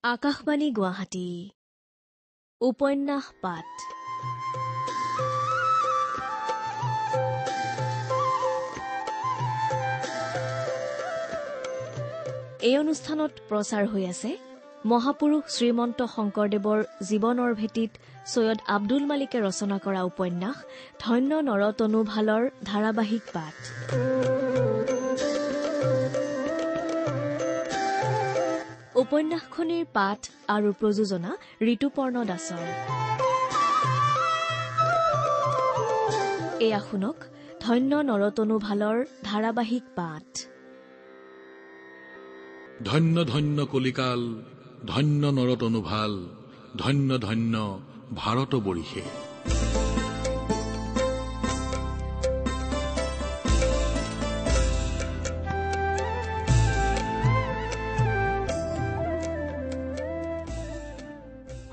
আকাশবাণী গুৱাহাটী উপন্যাস পাঠ এই অনুষ্ঠানত প্ৰচাৰ হৈ আছে মহাপুৰুষ শ্ৰীমন্ত শংকৰদেৱৰ জীৱনৰ ভেটিত সৈয়দ আব্দুল মালিকে ৰচনা কৰা উপন্যাস ধন্য নৰতনু ভালৰ ধাৰাবাহিক পাঠ। উপন্যাসখনিৰ পাঠ আৰু প্ৰযোজনা ঋতুপৰ্ণ দাসৰ। এয়া শুনক ধন্য নৰতনু ভালৰ ধাৰাবাহিক পাঠ। ধন্য ধন্য কলিকাল, ধন্য নৰতনু ভাল, ধন্য ধন্য ভাৰত বৰিষে।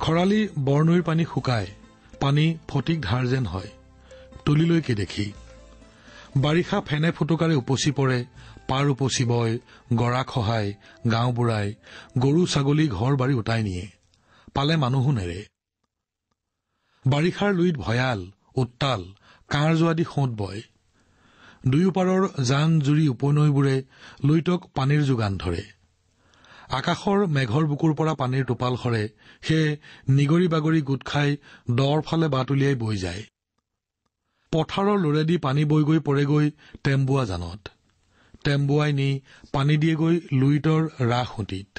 খৰালি বৰনৈৰ পানী শুকায়, পানী ফটিক ধাৰ যেন হয় তলিলৈকে দেখি। বাৰিষা ফেনে ফুটুকাৰে উপচি পৰে, পাৰ উপচি বয়, গৰা খহায়, গাঁও বুঢ়াই, গৰু ছাগলী ঘৰ বাৰী উটাই নিয়ে, পালে মানুহো নেৰে। বাৰিষাৰ লুইত ভয়াল উত্তাল কাঁড় যোৱা দি সোঁত বয়। দুয়োপাৰৰ জান জুৰি উপনৈবোৰে লুইতক পানীৰ যোগান ধৰে। আকাশৰ মেঘৰ বুকুৰ পৰা পানীৰ টোপাল সৰে, সেয়ে নিগৰি বাগৰি গোট খাই দৰ ফালে বাট উলিয়াই বৈ যায়। পথাৰৰ লোৰেদি পানী বৈ গৈ পৰেগৈ টেম্বুৱা জানত। টেম্বুৱাই নি পানী দিয়েগৈ লুইতৰ ৰাস সুঁতিত।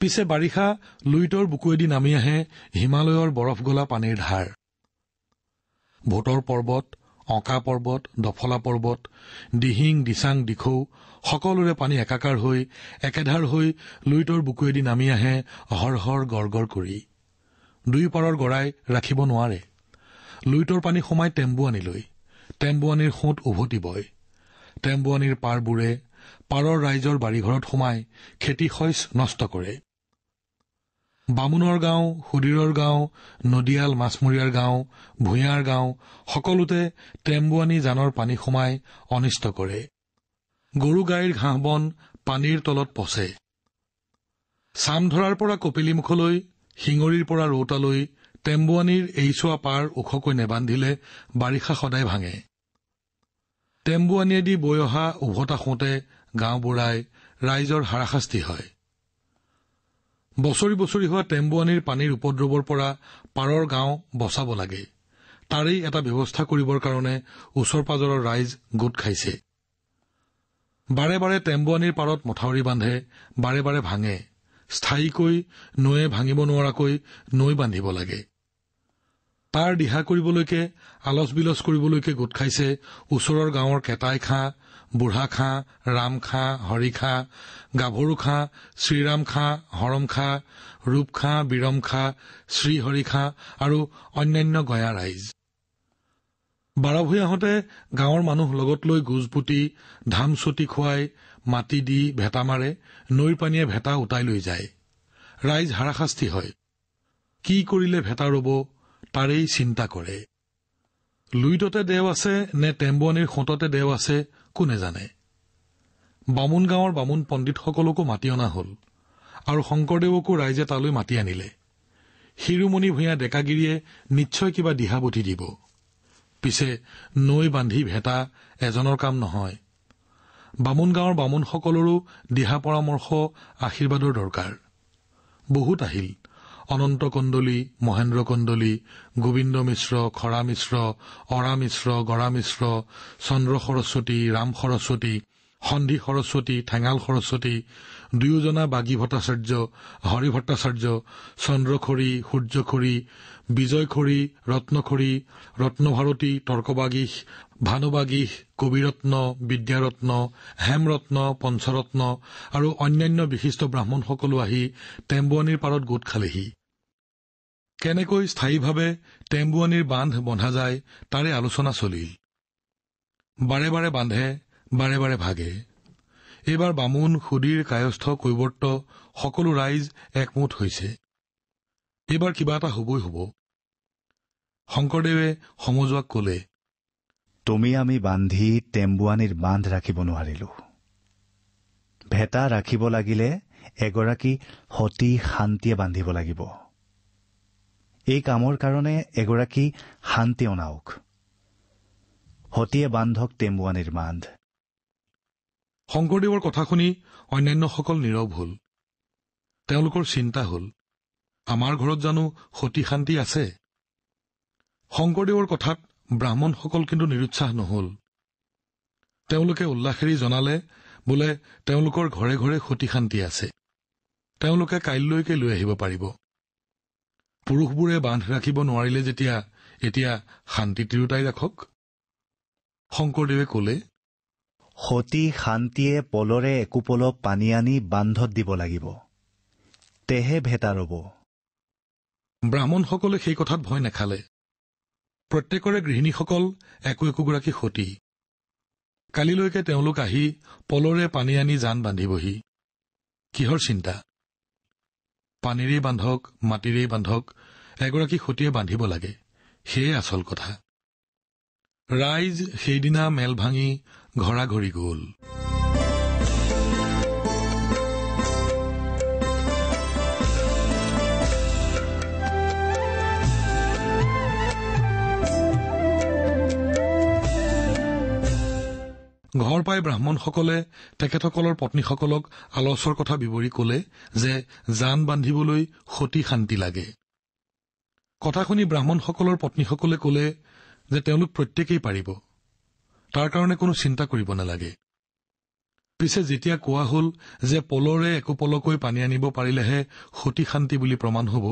পিছে বাৰিষা লুইতৰ বুকুৱেদি নামি আহে হিমালয়ৰ বৰফ গলা পানীৰ ধাৰ। ভোটৰ পৰ্বত, অঁকা পৰ্বত, দফলা পৰ্বত, দিহিং দিচাং দিখৌ সকলোৰে পানী একাকাৰ হৈ একেধাৰ হৈ লুইতৰ বুকুৱেদি নামি আহে হৰহৰ গড়গড় কৰি। দুয়োপাৰৰ গৰাই ৰাখিব নোৱাৰে। লুইতৰ পানী সোমাই টেম্বুৱানীলৈ, টেম্বুৱানীৰ সোঁত উভতি বয়। টেম্বুৱানীৰ পাৰবোৰে পাৰৰ ৰাইজৰ বাৰীঘৰত সোমাই খেতি শইচ নষ্ট কৰে। বামুণৰ গাঁও, সুদীৰৰ গাঁও, নদীয়াল মাছমৰীয়াৰ গাঁও, ভূঞাৰ গাঁও সকলোতে টেম্বুৱানী জানৰ পানী সোমাই অনিষ্ট কৰে। গৰু গাইৰ ঘাঁহ বন পানীৰ তলত পচে। চামধৰাৰ পৰা কপিলিমুখলৈ, শিঙৰিৰ পৰা ৰৌতালৈ টেম্বুৱানীৰ এইচোৱা পাৰ ওখকৈ নেবান্ধিলে বাৰিষা সদায় ভাঙে। টেম্বুৱানীয়েদি বৈ অহা উভতা সোঁতে গাঁওবুঢ়াই ৰাইজৰ হাৰাশাস্তি হয়। বছৰি বছৰি হোৱা টেম্বুৱানীৰ পানীৰ উপদ্ৰৱৰ পৰা পাৰৰ গাঁও বচাব লাগে। তাৰেই এটা ব্যৱস্থা কৰিবৰ কাৰণে ওচৰ পাজৰৰ ৰাইজ গোট খাইছে। বাৰে বাৰে টেম্বুৱানীৰ পাৰত মথাউৰি বান্ধে, বাৰে বাৰে ভাঙে। স্থায়ীকৈ নৈয়ে ভাঙিব নোৱাৰাকৈ নৈ বান্ধিব লাগে। তাৰ দিহা কৰিবলৈকে আলচ বিলচ কৰিবলৈকে গোট খাইছে ওচৰৰ গাঁৱৰ কেতাই খাঁ, বুঢ়া খাঁ, ৰাম খাঁ, হৰি খাঁ, গাভৰু খাঁ, শ্ৰীৰাম খাঁ, হৰম খাঁ, ৰূপ খাঁ, বিৰম খাঁ, শ্ৰীহৰি খাঁ আৰু অন্যান্য গঞা ৰাইজ। বাৰভূঞাহঁতে গাঁৱৰ মানুহ লগত লৈ গোজ পুতি ধামচুটি খুৱাই মাটি দি ভেটা মাৰে, নৈৰ পানীয়ে ভেটা উটাই লৈ যায়। ৰাইজ হাৰাশাস্তি হয়। কি কৰিলে ভেটা ৰব তাৰেই চিন্তা কৰে। লুইততে দেও আছে নে টেম্বুৱানীৰ সোঁততে দেও আছে কোনে জানে। বামুণ গাঁৱৰ বামুণ পণ্ডিতসকলকো মাতি অনা হল আৰু শংকৰদেৱকো ৰাইজে তালৈ মাতি আনিলে। শিৰোমণি ভূঞা ডেকাগিৰিয়ে নিশ্চয় কিবা দিহা বুদ্ধি দিব। পিছে নৈ বান্ধি ভেটা এজনৰ কাম নহয়। বামুণ গাঁৱৰ বামুণসকলৰো দিহা পৰামৰ্শ আশীৰ্বাদৰ দৰকাৰ। বহুত আহিল। অনন্ত কন্দলী, মহেন্দ্ৰ কন্দলী, গোবিন্দ মিশ্ৰ, খৰা মিশ্ৰ, অৰা মিশ্ৰ, গৰা মিশ্ৰ, চন্দ্ৰ সৰস্বতী, ৰাম সৰস্বতী, সন্ধি সৰস্বতী, ঠেঙাল সৰস্বতী, দুয়োজনা বাগী ভট্টাচাৰ্য, হৰি ভট্টাচাৰ্য, চন্দ্ৰখৰী, সূৰ্যখৰী, বিজয়খৰী, ৰত্নখৰী, ৰত্নভাৰতী, তৰ্কবাগীশ, ভানুবাগীশ, কবিৰত্ন, বিদ্যাৰত্ন, হেমৰত্ন, পঞ্চৰত্ন আৰু অন্যান্য বিশিষ্ট ব্ৰাহ্মণসকলো আহি টেম্বুৱানীৰ পাৰত গোট খালেহি। কেনেকৈ স্থায়ীভাৱে টেম্বুৱানীৰ বান্ধ বন্ধা যায় তাৰে আলোচনা চলিল। বাৰে বাৰে বান্ধে, বাৰে বাৰে ভাগে। এইবাৰ বামুণ, সুদীৰ, কায়স্থ, কৈৱৰ্ত সকলো ৰাইজ একমুঠ হৈছে। এইবাৰ কিবা এটা হবই হব। শংকৰদেৱে সমজুৱাক কলে, তুমি আমি বান্ধি টেম্বুৱানীৰ বান্ধ ৰাখিব নোৱাৰিলো। ভেটা ৰাখিব লাগিলে এগৰাকী সতী শান্তিয়ে বান্ধিব লাগিব। এই কামৰ কাৰণে এগৰাকী শান্তি অনাওক। সতীয়ে বান্ধক টেম্বুৱানীৰ বান্ধ। শংকৰদেৱৰ কথা শুনি অন্যান্যসকল নীৰৱ হল। তেওঁলোকৰ চিন্তা হল, আমাৰ ঘৰত জানো সতী শান্তি আছে? শংকৰদেৱৰ কথাত ব্ৰাহ্মণসকল কিন্তু নিৰুৎসাহ নহল। তেওঁলোকে উল্লাসেৰে জনালে, বোলে তেওঁলোকৰ ঘৰে ঘৰে সতী শান্তি আছে, তেওঁলোকে কাইলৈকে লৈ আহিব পাৰিব। পুৰুষবোৰে বান্ধ ৰাখিব নোৱাৰিলে যেতিয়া এতিয়া শান্তি তিৰোতাই ৰাখক। শংকৰদেৱে কলে, সতী শান্তিয়ে পলৰে একোপল পানী আনি বান্ধত দিব লাগিব, তেহে ভেটা ৰব। ব্ৰাহ্মণসকলে সেই কথাত ভয় নেখালে। প্ৰত্যেকৰে গৃহিণীসকল একোগৰাকী সতী। কালিলৈকে তেওঁলোক আহি পলৰে পানী আনি জান বান্ধিবহি। কিহৰ চিন্তা? পানীৰেই বান্ধক, মাটিৰেই বান্ধক, এগৰাকী সতীয়ে বান্ধিব লাগে, সেয়ে আচল কথা। ৰাইজ সেইদিনা মেল ভাঙি ঘৰাঘৰি গল। ঘৰ পাই ব্ৰাহ্মণসকলে তেখেতসকলৰ পত্নীসকলক আলচৰ কথা বিৱৰি কলে যে জান বান্ধিবলৈ সতী শান্তি লাগে। কথা শুনি ব্ৰাহ্মণসকলৰ পত্নীসকলে কলে যে তেওঁলোক প্ৰত্যেকেই পাৰিব, তাৰ কাৰণে কোনো চিন্তা কৰিব নালাগে। পিছে যেতিয়া কোৱা হল যে পলৰে একোপলকৈ পানী আনিব পাৰিলেহে সতী শান্তি বুলি প্ৰমাণ হব,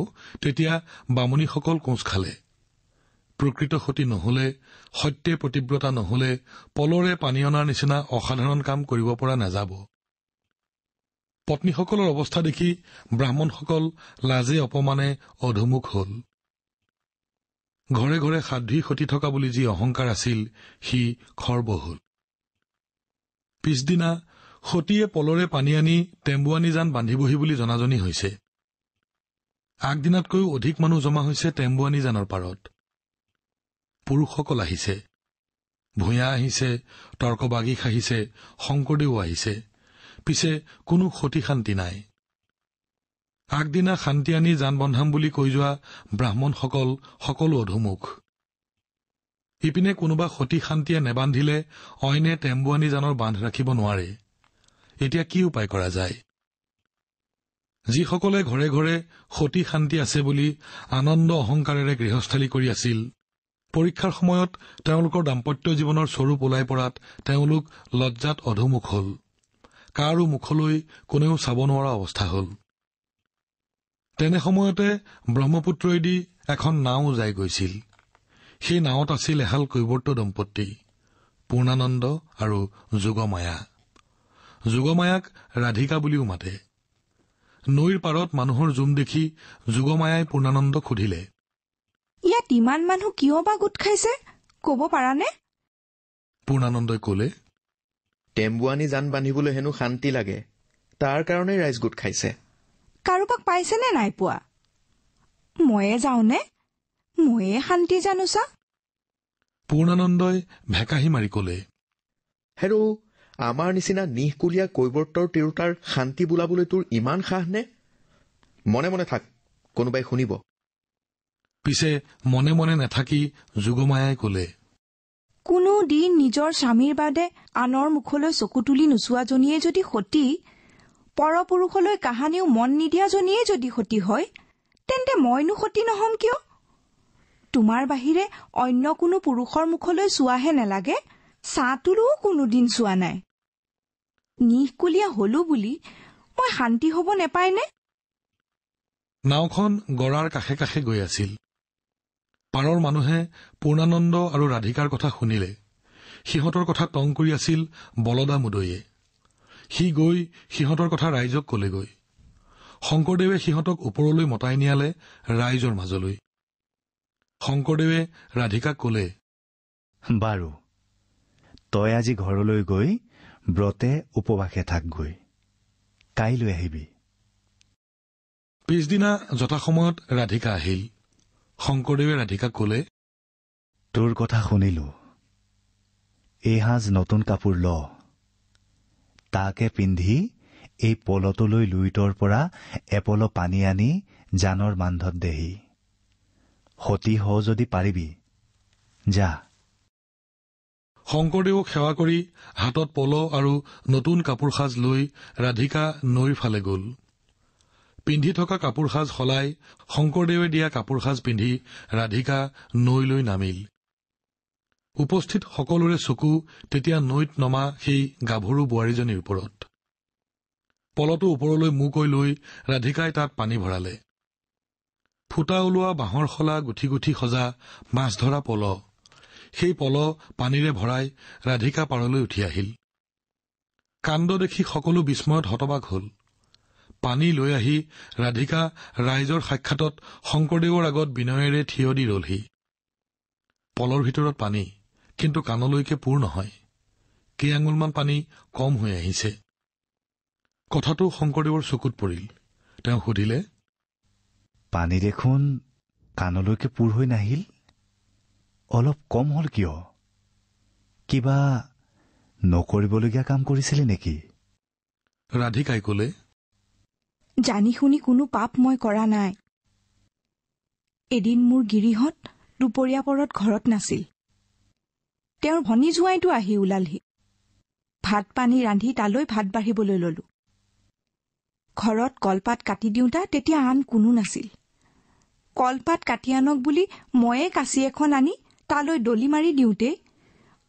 তেতিয়া বামুণীসকল কোঁচ খালে। প্ৰকৃত সতী নহলে, সত্যে প্ৰতিব্ৰতা নহলে পলৰে পানী অনাৰ নিচিনা অসাধাৰণ কাম কৰিব পৰা নাযাব। পত্নীসকলৰ অৱস্থা দেখি ব্ৰাহ্মণসকল লাজে অপমানে অধমুখ হল। ঘৰে ঘৰে সাধ্বী সতী থকা বুলি যি অহংকাৰ আছিল, সি খৰ্ব হল। পিছদিনা সতীয়ে পলৰে পানী আনি টেম্বুৱানী জান বান্ধিবহি বুলি জনাজনি হৈছে। আগদিনাতকৈও অধিক মানুহ জমা হৈছে টেম্বুৱানী জানৰ পাৰত। পুৰুষসকল আহিছে, ভূঞা আহিছে, তৰ্কবাগীশ আহিছে, শংকৰদেৱো আহিছে। পিছে কোনো সতী শান্তি নাই। আগদিনা শান্তি আনি জান বন্ধাম বুলি কৈ যোৱা ব্ৰাহ্মণসকল সকলো অধমুখ। ইপিনে কোনোবা সতী শান্তিয়ে নেবান্ধিলে অইনে টেম্বুৱানী জানৰ বান্ধ ৰাখিব নোৱাৰে। এতিয়া কি উপায় কৰা যায়? যিসকলে ঘৰে ঘৰে সতী শান্তি আছে বুলি আনন্দ অহংকাৰেৰে গৃহস্থালী কৰি আছিল, পৰীক্ষাৰ সময়ত তেওঁলোকৰ দাম্পত্য জীৱনৰ স্বৰূপ ওলাই পৰাত তেওঁলোক লজ্জাত অধমুখ হল। কাৰো মুখলৈ কোনেও চাব নোৱাৰা অৱস্থা হল। তেনে সময়তে ব্ৰহ্মপুত্ৰইদি এখন নাও যাই গৈছিল। সেই নাৱত আছিল এহাল কৈৱৰ্ত দম্পতী, পূৰ্ণানন্দ আৰু যোগমায়া। যোগমায়াক ৰাধিকা বুলিও মাতে। নৈৰ পাৰত মানুহৰ জুম দেখি যোগমায়াই পূৰ্ণানন্দক সুধিলে, ইয়াত ইমান মানুহ কিয় বা গোট খাইছে, কব পাৰানে? পূৰ্ণানন্দই কলে, টেম্বুৱানী জান বান্ধিবলৈ হেনো শান্তি লাগে, তাৰ কাৰণেই ৰাইজ গোট খাইছে। কাৰোবাক পাইছেনে নাই পোৱা? ময়ে যাওঁনে? ময়ে শান্তি জানো চা। পূৰ্ণানন্দই ভেকাহি মাৰি কলে, হেৰো, আমাৰ নিচিনা নিঃকুলীয়া কৈৱৰ্তৰ তিৰোতাৰ শান্তি বোলাবলৈ তোৰ ইমান সাহ নে? মনে মনে থাক, কোনোবাই শুনিব। পিছে মনে মনে নাথাকি যোগমায়াই কলে, কোনো দিন নিজৰ স্বামীৰ বাদে আনৰ মুখলৈ চকু তুলি নোচোৱাজনীয়ে যদি সতী, পৰপুৰুষলৈ কাহানিও মন নিদিয়াজনীয়ে যদি সতী হয়, তেন্তে মইনো সতী নহম কিয়? তোমাৰ বাহিৰে অন্য কোনো পুৰুষৰ মুখলৈ চোৱাহে নেলাগে, চাটোৰো কোনোদিন চোৱা নাই। নিঃকুলীয়া হলো বুলি মই শান্তি হব নেপায়নে? নাওখন গড়াৰ কাষে কাষে গৈ আছিল। পাৰৰ মানুহে পূৰ্ণানন্দ আৰু ৰাধিকাৰ কথা শুনিলে। সিহঁতৰ কথা টং কৰি আছিল বলদা মুদৈয়ে। সি গৈ সিহঁতৰ কথা ৰাইজক কলেগৈ। শংকৰদেৱে সিহঁতক ওপৰলৈ মতাই নিয়ালে ৰাইজৰ মাজলৈ। শংকৰদেৱে ৰাধিকাক কলে, বাৰু, তই আজি ঘৰলৈ গৈ ব্ৰতে উপবাসে থাকগৈ, কাইলৈ আহিবি। পিছদিনা যথাসময়ত ৰাধিকা আহিল। শংকৰদেৱে ৰাধিকাক কলে, তোৰ কথা শুনিলো, এই সাজ নতুন কাপোৰ ল, তাকে পিন্ধি এই পলটোলৈ লুইতৰ পৰা এপল পানী আনি জানৰ বান্ধত দেহি। সতী হ যদি পাৰিবি যা। শংকৰদেৱক সেৱা কৰি হাতত পল আৰু নতুন কাপোৰ সাজ লৈ ৰাধিকা নৈৰ ফালে গল। পিন্ধি থকা কাপোৰ সাজ সলাই শংকৰদেৱে দিয়া কাপোৰ সাজ পিন্ধি ৰাধিকা নৈলৈ নামিল। উপস্থিত সকলোৰে চকু তেতিয়া নৈত নমা সেই গাভৰু বোৱাৰীজনীৰ ওপৰত। পলটো ওপৰলৈ মুকৈ লৈ ৰাধিকাই তাত পানী ভৰালে। ফুটা ওলোৱা বাঁহৰ শলা গুঠি গুঠি সজা মাছ ধৰা পল, সেই পল পানীৰে ভৰাই ৰাধিকা পাৰলৈ উঠি আহিল। কাণ্ড দেখি সকলো বিস্ময়ত হতবাক হল। পানী লৈ আহি ৰাধিকা ৰাইজৰ সাক্ষাতত শংকৰদেৱৰ আগত বিনয়েৰে থিয় দি ৰলহি। পলৰ ভিতৰত পানী, কিন্তু কাণলৈকে পূৰ নহয়। কেইআঙুলমান পানী কম হৈ আহিছে। কথাটো শংকৰদেৱৰ চকুত পৰিল। তেওঁ সুধিলে, পানী দেখোন কাণলৈকে পূৰ হৈ নাহিল, অলপ কম হল কিয়? কিবা নকৰিবলগীয়া কাম কৰিছিলি নেকি? ৰাধিকাই কলে, জানি শুনি কোনো পাপ মই কৰা নাই। এদিন মোৰ গিৰিহঁত দুপৰীয়া পৰত ঘৰত নাছিল। তেওঁৰ ভনী জোঁৱাইটো আহি ওলালহি। ভাত পানী ৰান্ধি তালৈ ভাত বাঢ়িবলৈ ললো। ঘৰত কলপাত কাটি দিওঁতা তেতিয়া আন কোনো নাছিল। কলপাত কাটি আনক বুলি ময়ে কাঁচি এখন আনি তালৈ দলি মাৰি দিওঁতে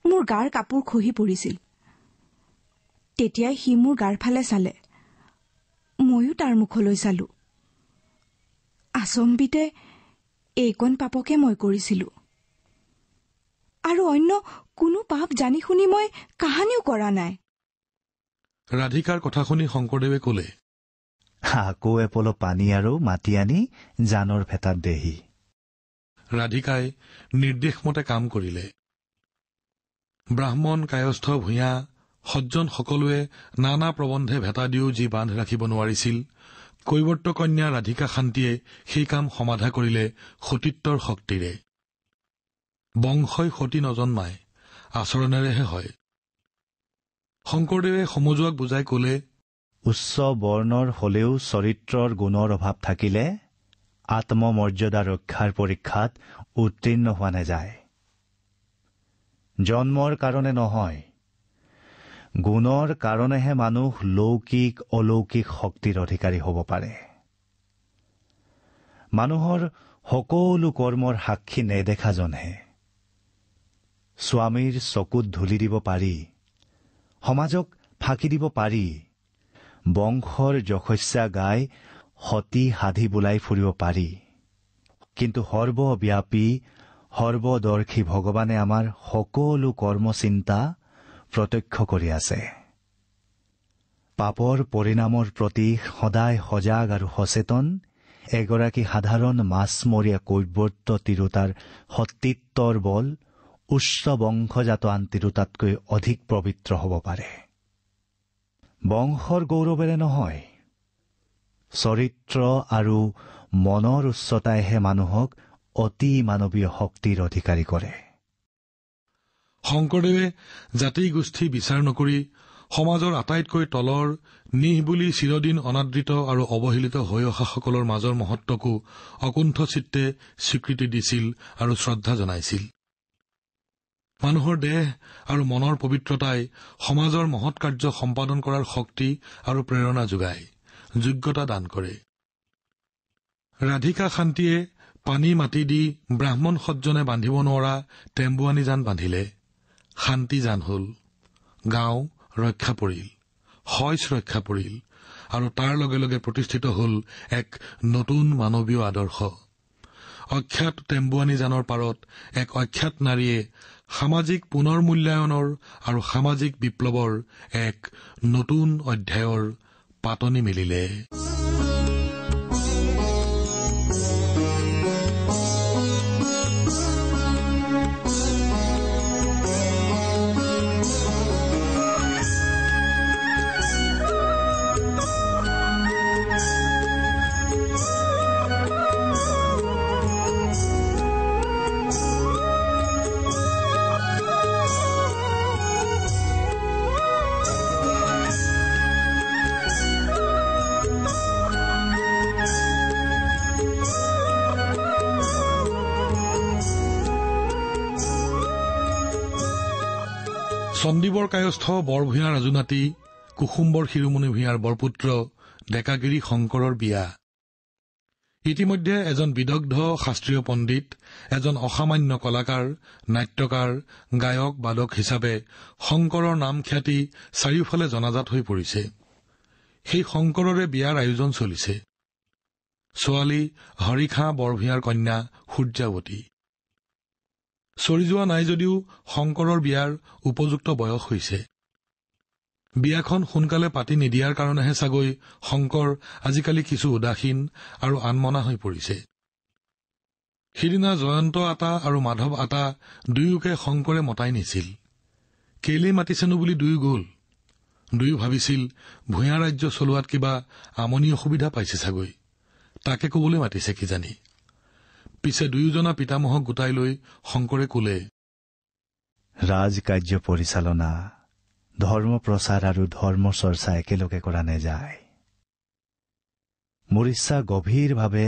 মোৰ গাৰ কাপোৰ খহি পৰিছিল। তেতিয়াই সি মোৰ গাৰ ফালে চালে। ময়ো তাৰ মুখলৈ চালো। আচম্বিতে এইকণ পাপকে মই কৰিছিলো, আৰু অন্য কোনো পাপ জানি শুনি মই কাহানিও কৰা নাই। ৰাধিকাৰ কথা শুনি শংকৰদেৱে কলে, আকৌ এপল পানী আৰু মাটি আনি জানৰ ভেটাত দেহি। ৰাধিকাই নিৰ্দেশমতে কাম কৰিলে। ব্ৰাহ্মণ, কায়স্থ, ভূঞা, সজ্জন সকলোৱে নানা প্ৰবন্ধে ভেটা দিও যি বান্ধ ৰাখিব নোৱাৰিছিল, কৈৱৰ্ত কন্যা ৰাধিকা শান্তিয়ে সেই কাম সমাধা কৰিলে সতীত্বৰ শক্তিৰে। বংশই সতী নজন্মায়, আচৰণেৰেহে হয়। শংকৰদেৱে সমজুৱাক বুজাই কলে, উচ্চ বৰ্ণৰ হলেও চৰিত্ৰৰ গুণৰ অভাৱ থাকিলে আত্মমৰ্যাদা ৰক্ষাৰ পৰীক্ষাত উত্তীৰ্ণ হোৱা নাযায়। জন্মৰ কাৰণে নহয়, গুণৰ কাৰণেহে মানুহ লৌকিক অলৌকিক শক্তিৰ অধিকাৰী হ'ব পাৰে। মানুহৰ সকলো কৰ্মৰ সাক্ষী নেদেখাজনহে। স্বামীৰ চকুত ধূলি দিব পাৰি, সমাজক ফাঁকি দিব পাৰি, বংশৰ যশস্যা গাই সতী সাধি বোলাই ফুৰিব পাৰি, কিন্তু সৰ্বব্যাপী সৰ্বদৰ্শী ভগৱানে আমাৰ সকলো কৰ্মচিন্তা প্ৰত্যক্ষ কৰি আছে। পাপৰ পৰিণামৰ প্ৰতি সদায় সজাগ আৰু সচেতন এগৰাকী সাধাৰণ মাছমৰীয়া কৈৱৰ্ত তিৰোতাৰ সতীত্বৰ বল উচ্চ বংশজাত আন তিৰোতাতকৈ অধিক পবিত্ৰ হ'ব পাৰে। বংশৰ গৌৰৱেৰে নহয়, চৰিত্ৰ আৰু মনৰ উচ্চতাইহে মানুহক অতি মানৱীয় শক্তিৰ অধিকাৰী কৰে। শংকৰদেৱে জাতি গোষ্ঠী বিচাৰ নকৰি সমাজৰ আটাইতকৈ তলৰ নিহ বুলি চিৰদিন অনাদৃত আৰু অৱহেলিত হৈ অহাসকলৰ মাজৰ মহত্বকো অকুণ্ঠ চিত্তে স্বীকৃতি দিছিল আৰু শ্ৰদ্ধা জনাইছিল। মানুহৰ দেহ আৰু মনৰ পবিত্ৰতাই সমাজৰ মহৎ কাৰ্য সম্পাদন কৰাৰ শক্তি আৰু প্ৰেৰণা যোগায়, যোগ্যতা দান কৰে। ৰাধিকা শান্তিয়ে পানী মাটি দি ব্ৰাহ্মণ সজ্জনে বান্ধিব নোৱাৰা টেম্বুৱানী জান বান্ধিলে। শান্তি জান হল, গাঁও ৰক্ষা পৰিল, শইচ ৰক্ষা পৰিল, আৰু তাৰ লগে লগে প্ৰতিষ্ঠিত হল এক নতুন মানৱীয় আদৰ্শ। অখ্যাত টেম্বুৱানী জানৰ পাৰত এক অখ্যাত নাৰীয়ে সামাজিক পুনৰ্মূল্যায়নৰ আৰু সামাজিক বিপ্লৱৰ এক নতুন অধ্যায়ৰ পাতনি মেলিলে। চণ্ডীবৰ কায়স্থ বৰভূঞা ৰাজুনাতি কুসুম্বৰ শিৰোমণি ভূঞাৰ বৰপুত্ৰ ডেকাগিৰি শংকৰৰ বিয়া। ইতিমধ্যে এজন বিদগ্ধ শাস্ত্ৰীয় পণ্ডিত, এজন অসামান্য কলাকাৰ, নাট্যকাৰ, গায়ক বাদক হিচাপে শংকৰৰ নাম খ্যাতি চাৰিওফালে জনাজাত হৈ পৰিছে। সেই শংকৰৰে বিয়াৰ আয়োজন চলিছে। ছোৱালী হৰিখা বৰভূঞাৰ কন্যা সূৰ্যাৱতী। চৰি যোৱা নাই যদিও শংকৰৰ বিয়াৰ উপযুক্ত বয়স হৈছে। বিয়াখন সোনকালে পাতি নিদিয়াৰ কাৰণেহে চাগৈ শংকৰ আজিকালি কিছু উদাসীন আৰু আনমনা হৈ পৰিছে। সিদিনা জয়ন্ত আতা আৰু মাধৱ আতা দুয়োকে শংকৰে মতাই নিছিল। কেলেই মাতিছেনো বুলি দুয়ো গল। দুয়ো ভাবিছিল ভূঞা ৰাজ্য চলোৱাত কিবা আমনি অসুবিধা পাইছে চাগৈ, তাকে কবলৈ মাতিছে কিজানি। পিছে দুয়োজনা পিতামহক গোটাই লৈ শংকৰে কলে, ৰাজকাৰ্য পৰিচালনা, ধৰ্ম প্ৰচাৰ আৰু ধৰ্ম চৰ্চা একেলগে কৰা নেযায়। মোৰ ইচ্ছা গভীৰভাৱে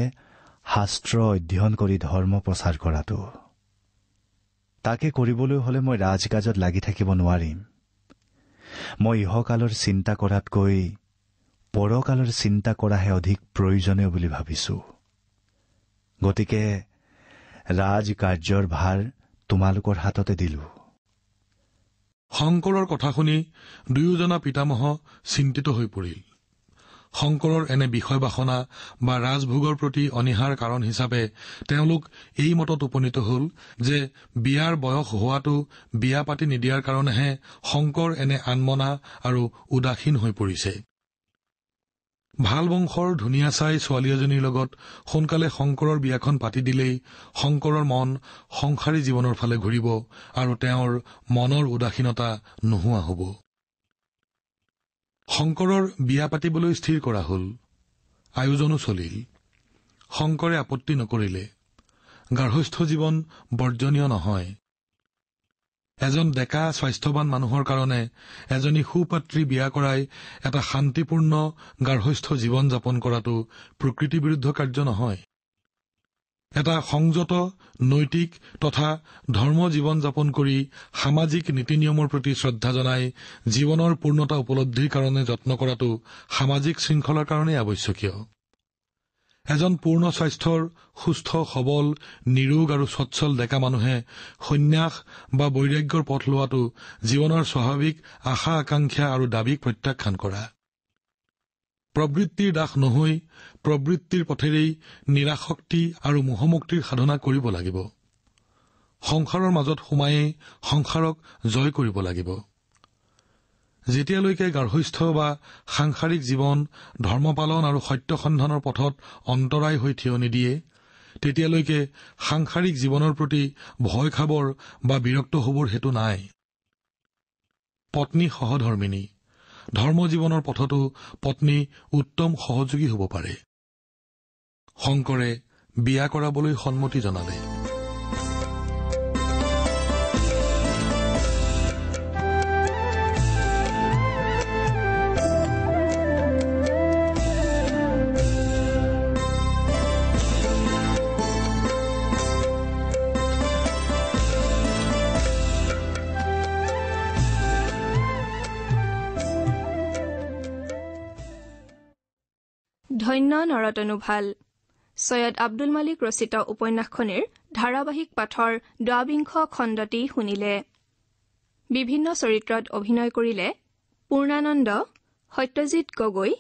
শাস্ত্ৰ অধ্যয়ন কৰি ধৰ্ম প্ৰচাৰ কৰাটো। তাকে কৰিবলৈ হলে মই ৰাজকাজত লাগি থাকিব নোৱাৰিম। মই ইহকালৰ চিন্তা কৰাতকৈ পৰকালৰ চিন্তা কৰাহে অধিক প্ৰয়োজনীয় বুলি ভাবিছো। গতিকে ৰাজকাৰ্যৰ ভাৰ তোমালোকৰ হাততে দিলো। শংকৰৰ কথা শুনি দুয়োজনা পিতামহ চিন্তিত হৈ পৰিল। শংকৰৰ এনে বিষয় বাসনা বা ৰাজভোগৰ প্ৰতি অনীহাৰ কাৰণ হিচাপে তেওঁলোক এই মতত উপনীত হল যে বিয়াৰ বয়স হোৱাটো বিয়া পাতি নিদিয়াৰ কাৰণেহে শংকৰ এনে আনমনা আৰু উদাসীন হৈ পৰিছে। ভাল বংশৰ ধুনীয়া চাই ছোৱালী এজনীৰ লগত সোনকালে শংকৰৰ বিয়াখন পাতি দিলেই শংকৰৰ মন সংসাৰী জীৱনৰ ফালে ঘূৰিব আৰু তেওঁৰ মনৰ উদাসীনতা নোহোৱা হ'ব। শংকৰৰ বিয়া পাতিবলৈ স্থিৰ কৰা হল। আয়োজনো চলিল। শংকৰে আপত্তি নকৰিলে। গাৰ্হস্থ্য জীৱন বৰ্জনীয় নহয়। এজন ডেকা স্বাস্থ্যৱান মানুহৰ কাৰণে এজনী সুপাত্ৰী বিয়া কৰাই এটা শান্তিপূৰ্ণ গাৰ্হস্থ্য জীৱন যাপন কৰাটো প্ৰকৃতি বিৰুদ্ধ কাৰ্য নহয়। এটা সংযত নৈতিক তথা ধৰ্ম জীৱন যাপন কৰি সামাজিক নীতি নিয়মৰ প্ৰতি শ্ৰদ্ধা জনাই জীৱনৰ পূৰ্ণতা উপলব্ধিৰ কাৰণে যত্ন কৰাটো সামাজিক শৃংখলাৰ কাৰণেই আৱশ্যকীয়। এজন পূৰ্ণ স্বাস্থ্যৰ সুস্থ সবল নিৰোগ আৰু সচ্ছল ডেকা মানুহে সন্ন্যাস বা বৈৰাগ্যৰ পথ লোৱাটো জীৱনৰ স্বাভাৱিক আশা আকাংক্ষা আৰু দাবীক প্ৰত্যাখ্যান কৰা। প্ৰবৃত্তিৰ দাস নহৈ প্ৰবৃত্তিৰ পথেৰেই নিৰাশক্তি আৰু মোহমুক্তিৰ সাধনা কৰিব লাগিব। সংসাৰৰ মাজত সোমায়েই সংসাৰক জয় কৰিব লাগিব। যেতিয়ালৈকে গাৰ্হস্থ্য বা সাংসাৰিক জীৱন ধৰ্মপালন আৰু সত্য সন্ধানৰ পথত অন্তৰায় হৈ থিয় নিদিয়ে, তেতিয়ালৈকে সাংসাৰিক জীৱনৰ প্ৰতি ভয় খাবৰ বা বিৰক্ত হবৰ হেতু নাই। পত্নী সহধৰ্মিনী, ধৰ্ম জীৱনৰ পথতো পত্নী উত্তম সহযোগী হ'ব পাৰে। শংকৰে বিয়া কৰাবলৈ সন্মতি জনালে। ধন্য নৰতনুভাল সৈয়দ আব্দুল মালিক ৰচিত উপন্যাসখনিৰ ধাৰাবাহিক পাঠৰ ২২ খণ্ডটি শুনিলে। বিভিন্ন চৰিত্ৰত অভিনয় কৰিলে পূৰ্ণানন্দ, সত্যজিৎ গগৈ,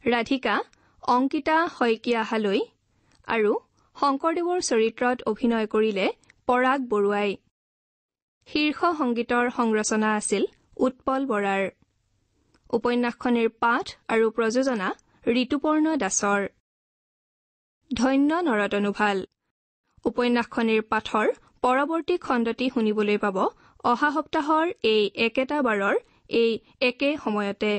ৰাধিকা অংকিতা শইকীয়া হালৈ আৰু শংকৰদেৱৰ চৰিত্ৰত অভিনয় কৰিলে পৰাগ বৰুৱাই। শীৰ্ষ সংগীতৰ সংৰচনা আছিল উৎপল বৰাৰ। উপন্যাসখনিৰ পাঠ আৰু প্ৰযোজনা ঋতুপৰ্ণ দাসৰ। ধন্য নৰতনুভাল উপন্যাসখনিৰ পাঠৰ পৰৱৰ্তী খণ্ডটি শুনিবলৈ পাব অহা সপ্তাহৰ এই একেটা বাৰৰ এই একে সময়তে।